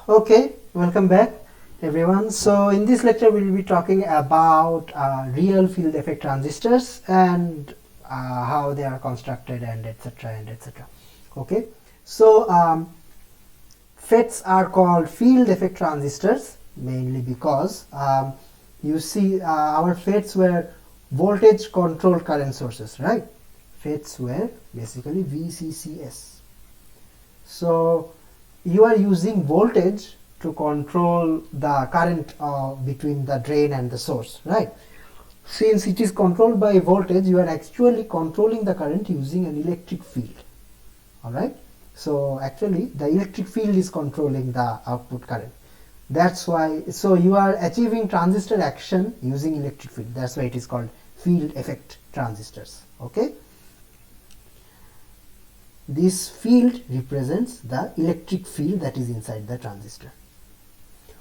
Okay, welcome back everyone. So in this lecture we will be talking about real field effect transistors and how they are constructed and etc. and etc. Okay, so FETs are called field effect transistors mainly because you see our FETs were voltage controlled current sources, right? FETs were basically VCCS. So you are using voltage to control the current between the drain and the source, right? Since it is controlled by voltage, you are actually controlling the current using an electric field. All right, so actually the electric field is controlling the output current. That's why, so you are achieving transistor action using electric field. That's why it is called field effect transistors. Okay, this field represents the electric field that is inside the transistor.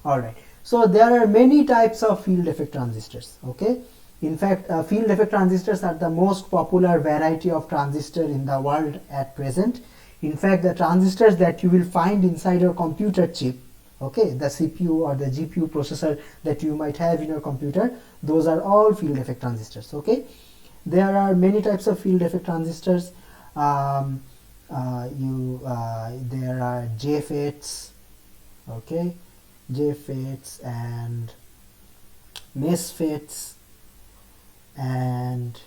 Alright, so there are many types of field effect transistors. Okay, in fact field effect transistors are the most popular variety of transistor in the world at present. In fact, the transistors that you will find inside your computer chip, okay, the CPU or the GPU processor that you might have in your computer, those are all field effect transistors. Okay, there are many types of field effect transistors. There are JFETs, okay, JFETs and Mosfets and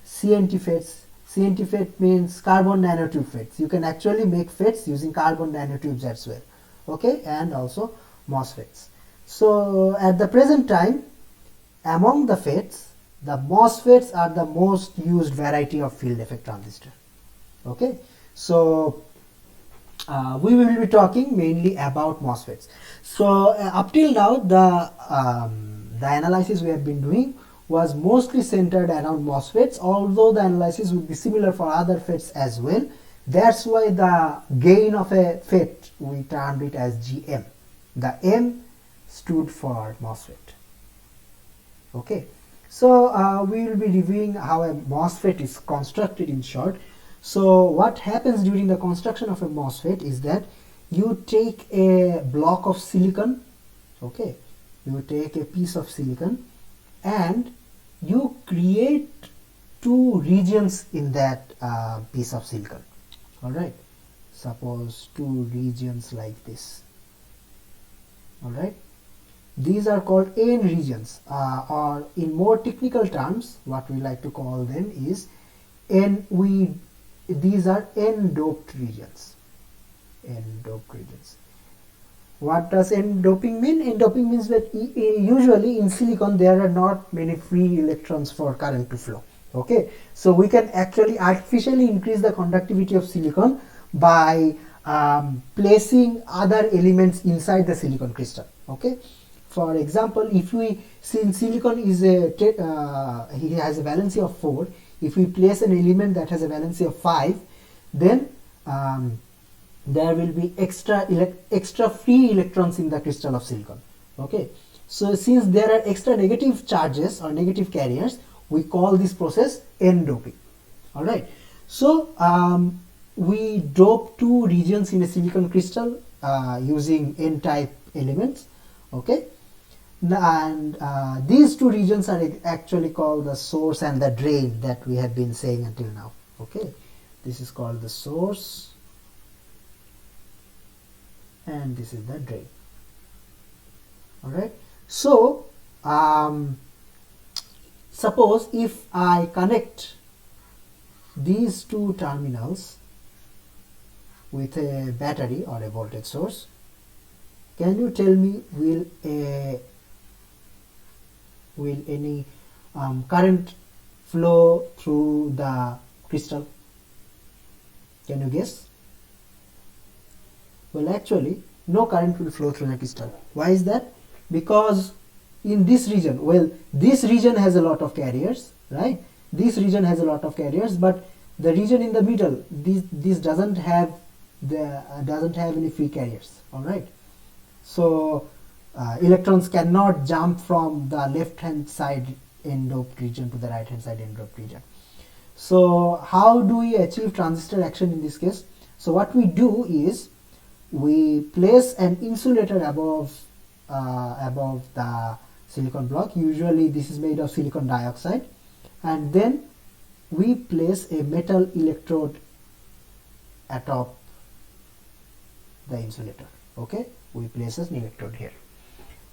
CNT FETs. CNT FET means carbon nanotube FETs. You can actually make FETs using carbon nanotubes as well. Okay, and also MOSFETs. So at the present time, among the FETs, the MOSFETs are the most used variety of field effect transistor. Okay, so we will be talking mainly about MOSFETs. So up till now, the analysis we have been doing was mostly centered around MOSFETs, although the analysis would be similar for other FETs as well. That's why the gain of a FET, we termed it as GM. The M stood for MOSFET. Okay, so we will be reviewing how a MOSFET is constructed in short. So what happens during the construction of a MOSFET is that you take a block of silicon, okay, you take a piece of silicon and you create two regions in that piece of silicon. All right, suppose two regions like this. All right, these are called N regions, or in more technical terms, what we like to call them is these are N-doped regions. N-doped regions. What does N-doping mean? N-doping means that usually in silicon there are not many free electrons for current to flow. Okay, so we can actually artificially increase the conductivity of silicon by placing other elements inside the silicon crystal. Okay, for example, if we, since silicon is it has a valency of 4, if we place an element that has a valency of 5, then there will be extra free electrons in the crystal of silicon. Okay, so since there are extra negative charges or negative carriers, we call this process N-doping. All right, so we dope two regions in a silicon crystal using N-type elements. Okay, and these two regions are actually called the source and the drain that we have been saying until now. Okay, this is called the source and this is the drain. All right, so suppose if I connect these two terminals with a battery or a voltage source, can you tell me will any current flow through the crystal? Can you guess? Well, actually no current will flow through the crystal. Why is that? Because in this region, well, this region has a lot of carriers, right? This region has a lot of carriers, but the region in the middle, this doesn't have any free carriers. All right, so electrons cannot jump from the left hand side N-doped region to the right hand side N-doped region. So how do we achieve transistor action in this case? So what we do is we place an insulator above the silicon block. Usually this is made of silicon dioxide, and then we place a metal electrode atop the insulator. Okay, we place an electrode here.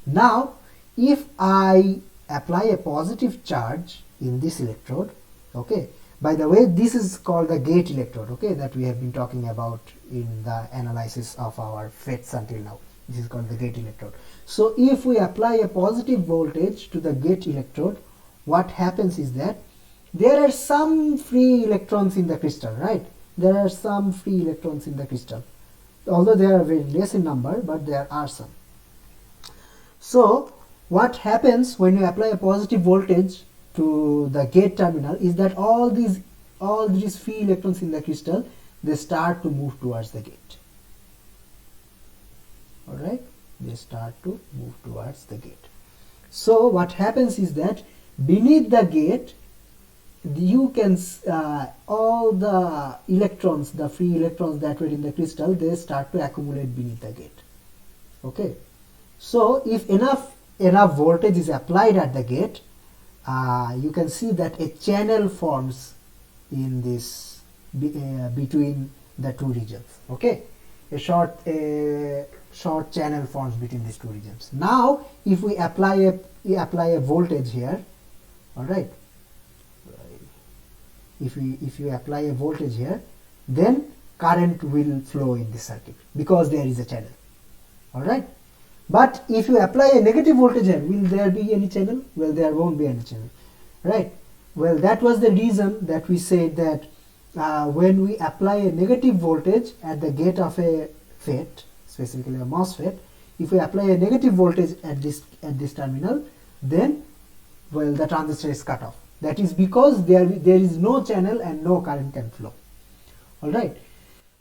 Now if I apply a positive charge in this electrode, okay, by the way, this is called the gate electrode, okay, that we have been talking about in the analysis of our FETs until now. This is called the gate electrode. So if we apply a positive voltage to the gate electrode, what happens is that there are some free electrons in the crystal, right? There are some free electrons in the crystal, although they are very less in number, but there are some. So what happens when you apply a positive voltage to the gate terminal is that all these free electrons in the crystal, they start to move towards the gate. All right, they start to move towards the gate. So what happens is that beneath the gate, you can all the electrons, the free electrons that were in the crystal, they start to accumulate beneath the gate. Okay, so if enough voltage is applied at the gate, you can see that a channel forms in this between the two regions. Okay, a short channel forms between these two regions. Now if we apply a voltage here, all right, if you apply a voltage here, then current will flow in this circuit because there is a channel. All right, but if you apply a negative voltage here, will there be any channel? Well, there won't be any channel, right? Well, that was the reason that we said that when we apply a negative voltage at the gate of a FET, specifically a Mosfet, if we apply a negative voltage at this terminal, then, well, the transistor is cut off. That is because there is no channel and no current can flow. All right.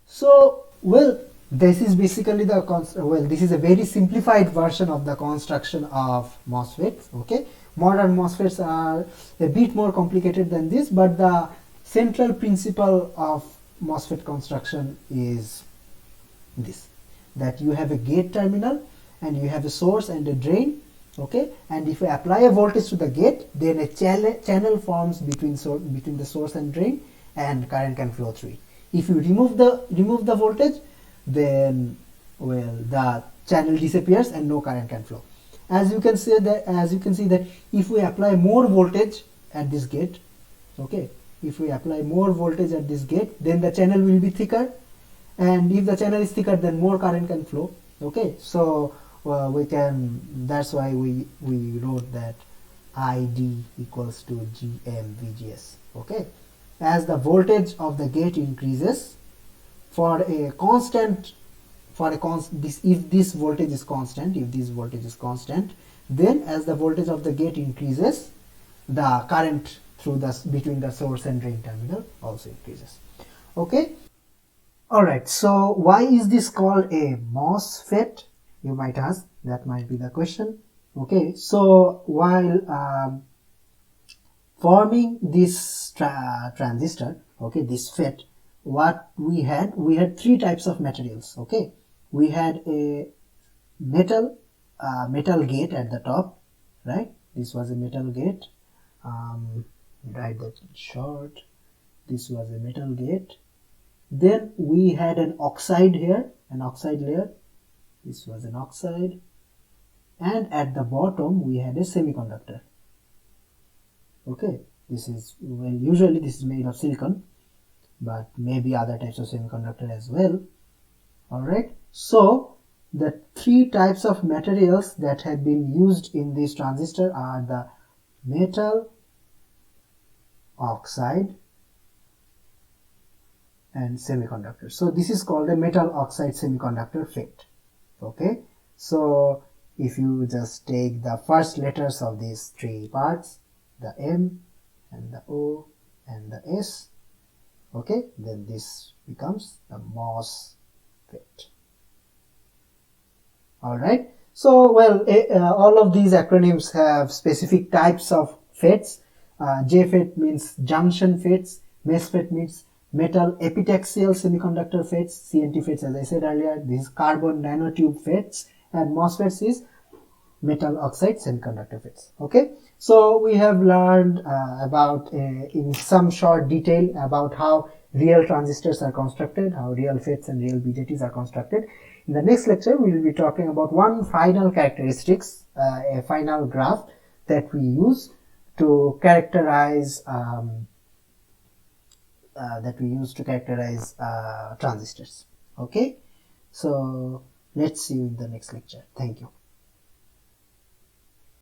So, well, this is basically this is a very simplified version of the construction of MOSFETs. Okay, modern MOSFETs are a bit more complicated than this, but the central principle of MOSFET construction is this: that you have a gate terminal and you have a source and a drain. Okay, and if you apply a voltage to the gate, then a channel forms between the source and drain, and current can flow through it. If you remove the voltage, then, well, the channel disappears and no current can flow. As you can see that if we apply more voltage at this gate, okay, if we apply more voltage at this gate, then the channel will be thicker, and if the channel is thicker, then more current can flow. Okay, so that's why we wrote that ID equals to GM VGS. Okay, as the voltage of the gate increases, if this voltage is constant, then as the voltage of the gate increases, the current between the source and drain terminal also increases. Okay, all right, so why is this called a MOSFET, you might ask? That might be the question. Okay, so while forming this transistor, okay, this FET, what we had three types of materials. Okay, we had a metal gate at the top, right? This was a metal gate. Write that in short. This was a metal gate. Then we had an oxide here, an oxide layer. This was an oxide, and at the bottom we had a semiconductor. Okay, this is, well, usually this is made of silicon, but maybe other types of semiconductor as well. All right, so the three types of materials that have been used in this transistor are the metal, oxide, and semiconductor. So this is called a metal oxide semiconductor FET. Okay, so if you just take the first letters of these three parts, the M and the O and the S, okay, then this becomes the MOSFET. All right, so, well, all of these acronyms have specific types of FETs. JFET means junction FETs, MESFET means metal epitaxial semiconductor FETs, CNT FETs, as I said earlier, these carbon nanotube FETs, and MOSFETs is metal oxide semiconductor FETs. Okay, so we have learned about in some short detail about how real transistors are constructed, how real FETs and real BJTs are constructed. In the next lecture, we will be talking about one final characteristics, a final graph that we use to characterize transistors. Okay, so let's see you in the next lecture. Thank you.